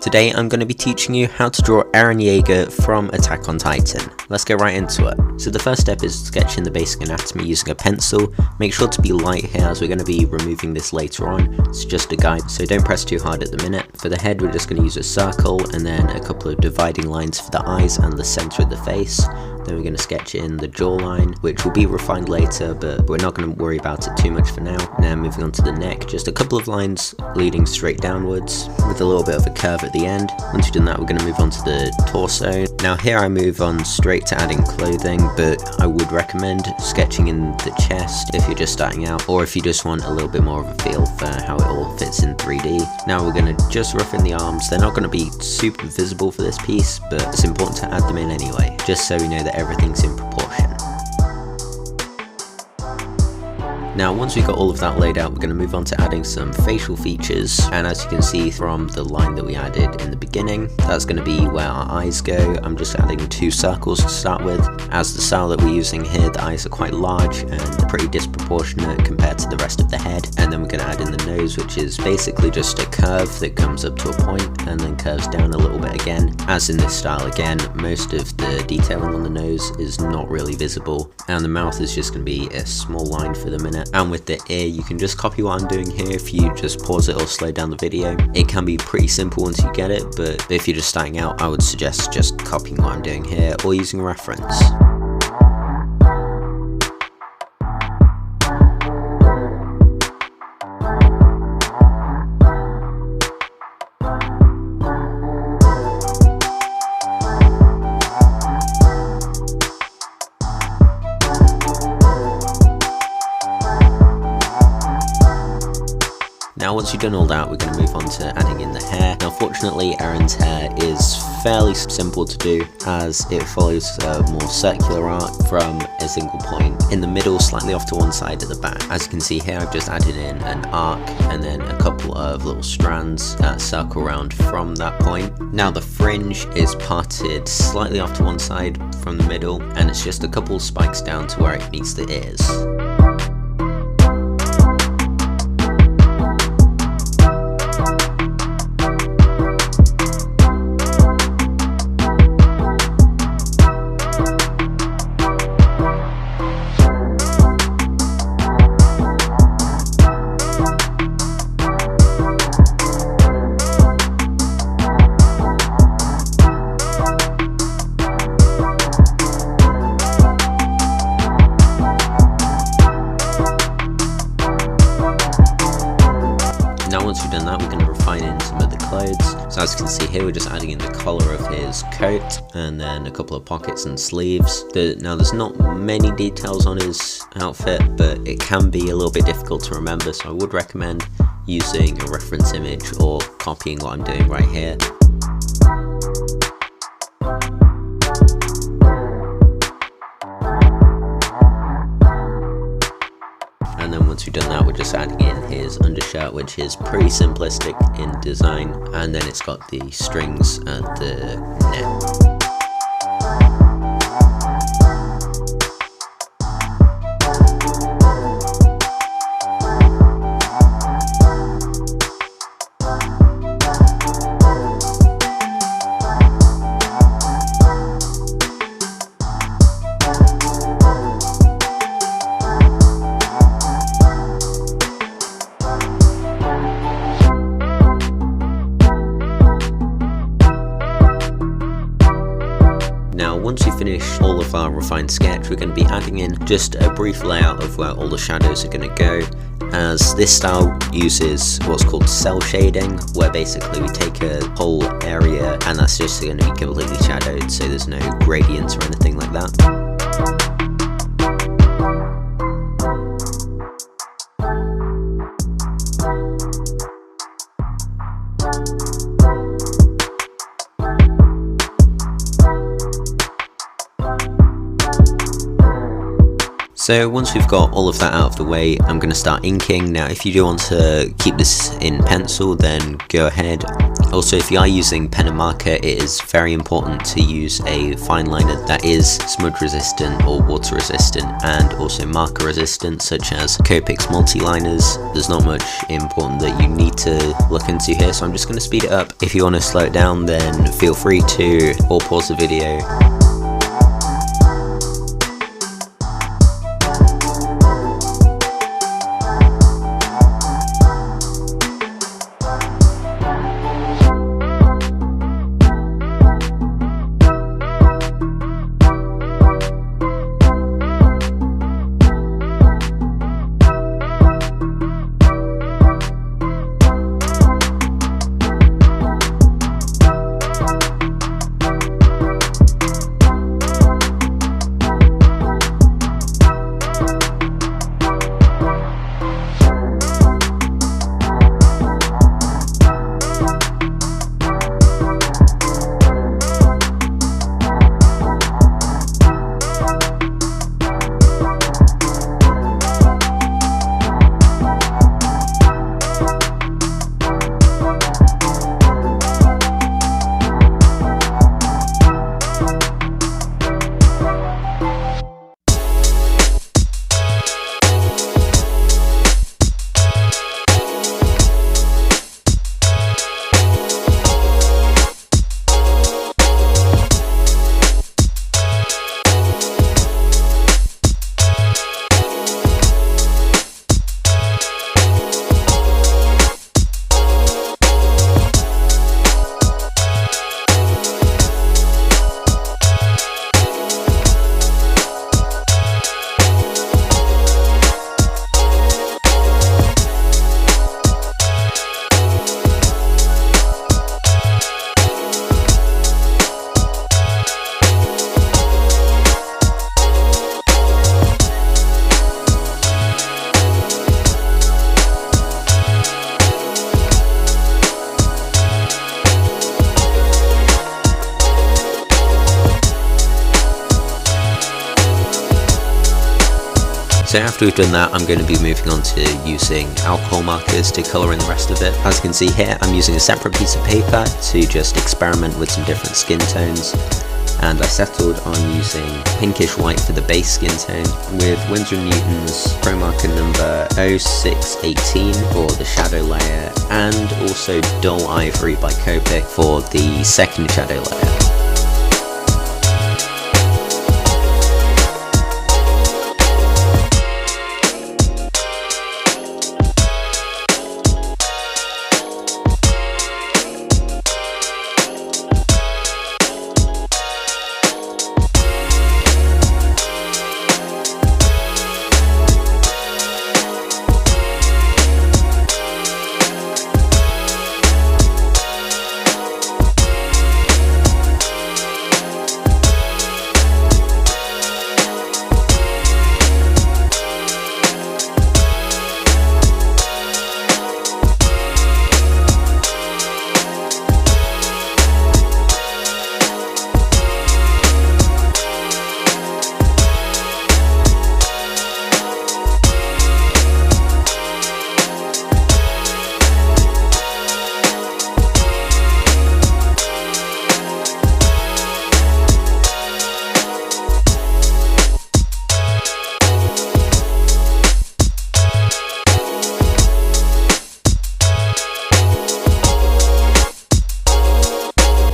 Today I'm going to be teaching you how to draw EREN Yeager from Attack on Titan. Let's get right into it. So the first step is sketching the basic anatomy using a pencil. Make sure to be light here as we're going to be removing this later on. It's just a guide, so don't press too hard at the minute. For the head we're just going to use a circle and then a couple of dividing lines for the eyes and the centre of the face. Then we're going to sketch in the jawline, which will be refined later, but we're not going to worry about it too much for now. Now moving on to the neck, just a couple of lines leading straight downwards with a little bit of a curve at the end. Once you've done that, we're going to move on to the torso. Now here I move on straight to adding clothing, but I would recommend sketching in the chest if you're just starting out, or if you just want a little bit more of a feel for how it all fits in 3D. Now we're going to just rough in the arms. They're not going to be super visible for this piece, but it's important to add them in anyway, just so we know that everything's in proportion. Now once we've got all of that laid out, we're going to move on to adding some facial features, and as you can see from the line that we added in the beginning, that's going to be where our eyes go. I'm just adding 2 circles to start with. As the style that we're using here, the eyes are quite large and pretty disproportionate compared to the rest of the head. And then we're going to add in the nose, which is basically just a curve that comes up to a point and then curves down a little bit again. As in this style again, most of the detailing on the nose is not really visible, and the mouth is just going to be a small line for the minute. And with the ear, you can just copy what I'm doing here if you just pause it or slow down the video. It can be pretty simple once you get it, but if you're just starting out, I would suggest just copying what I'm doing here or using a reference. Now once you've done all that, we're going to move on to adding in the hair. Now fortunately Eren's hair is fairly simple to do, as it follows a more circular arc from a single point in the middle, slightly off to one side at the back. As you can see here, I've just added in an arc and then a couple of little strands that circle around from that point. Now the fringe is parted slightly off to one side from the middle, and it's just a couple of spikes down to where it meets the ears. Now once we've done that, we're going to refine in some of the clothes. So as you can see here, we're just adding in the collar of his coat and then a couple of pockets and sleeves. Now there's not many details on his outfit, but it can be a little bit difficult to remember, so I would recommend using a reference image or copying what I'm doing right here. And then once we've done that, we're just adding in his undershirt, which is pretty simplistic in design, and then it's got the strings at the neck. Now once we finish all of our refined sketch, we're going to be adding in just a brief layout of where all the shadows are going to go, as this style uses what's called cell shading, where basically we take a whole area and that's just going to be completely shadowed, so there's no gradients or anything like that. So once we've got all of that out of the way, I'm going to start inking. Now if you do want to keep this in pencil, then go ahead. Also, if you are using pen and marker, it is very important to use a fine liner that is smudge resistant or water resistant, and also marker resistant, such as Copic's multiliners. There's not much important that you need to look into here, so I'm just going to speed it up. If you want to slow it down, then feel free to, or pause the video. So after we've done that, I'm going to be moving on to using alcohol markers to colour in the rest of it. As you can see here, I'm using a separate piece of paper to just experiment with some different skin tones. And I settled on using pinkish white for the base skin tone, with Winsor & Newton's Promarker number 0618 for the shadow layer, and also dull ivory by Copic for the second shadow layer.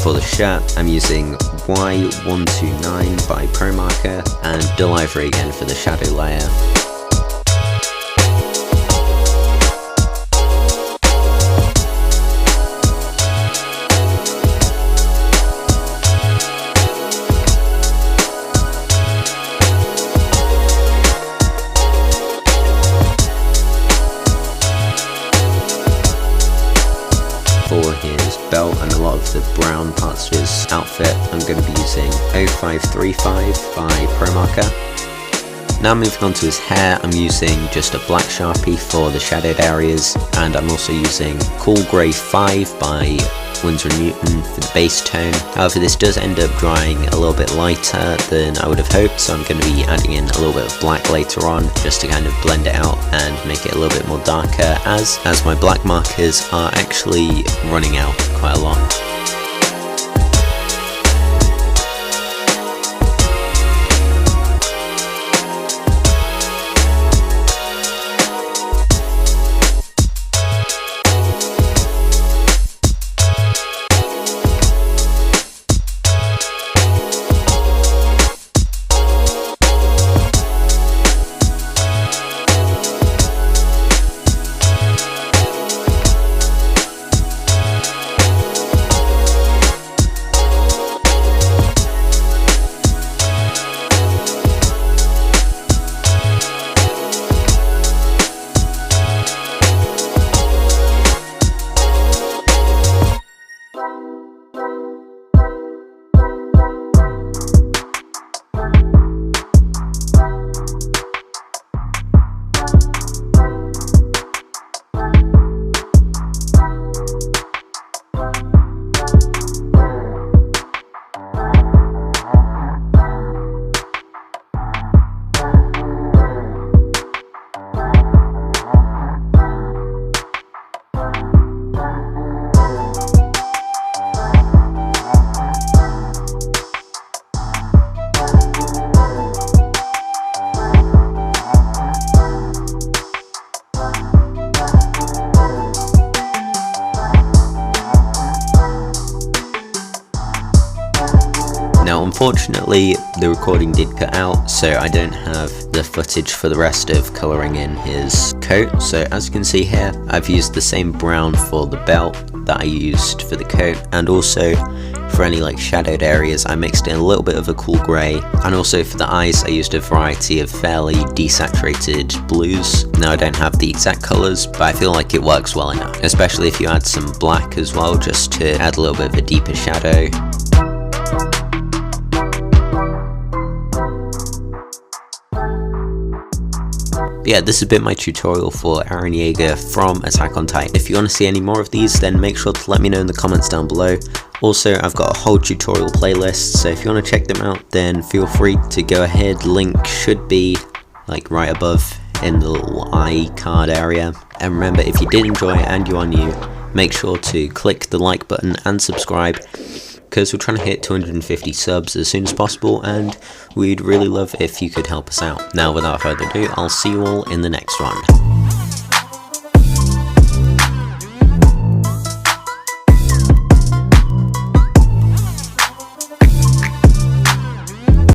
For the shirt, I'm using Y129 by Promarker and dull ivory again for the shadow layer. For his belt and a lot of the brown parts of his outfit, I'm going to be using 0535 by Promarker. Now moving on to his hair, I'm using just a black sharpie for the shadowed areas, and I'm also using Cool Grey 5 by winsor&newton for the base tone. However, this does end up drying a little bit lighter than I would have hoped, so I'm going to be adding in a little bit of black later on just to kind of blend it out and make it a little bit more darker, as my black markers are actually running out quite a lot. Now unfortunately the recording did cut out, so I don't have the footage for the rest of colouring in his coat. So as you can see here, I've used the same brown for the belt that I used for the coat, and also for any like shadowed areas I mixed in a little bit of a cool grey, and also for the eyes I used a variety of fairly desaturated blues. Now I don't have the exact colours, but I feel like it works well enough, especially if you add some black as well, just to add a little bit of a deeper shadow. But yeah, this has been my tutorial for EREN YEAGER from Attack on Titan. If you want to see any more of these, then make sure to let me know in the comments down below. Also, I've got a whole tutorial playlist, so if you want to check them out, then feel free to go ahead. Link should be like right above in the little iCard area. And remember, if you did enjoy it and you are new, make sure to click the like button and subscribe, because we're trying to hit 250 subs as soon as possible, and we'd really love if you could help us out. Now without further ado, I'll see you all in the next one.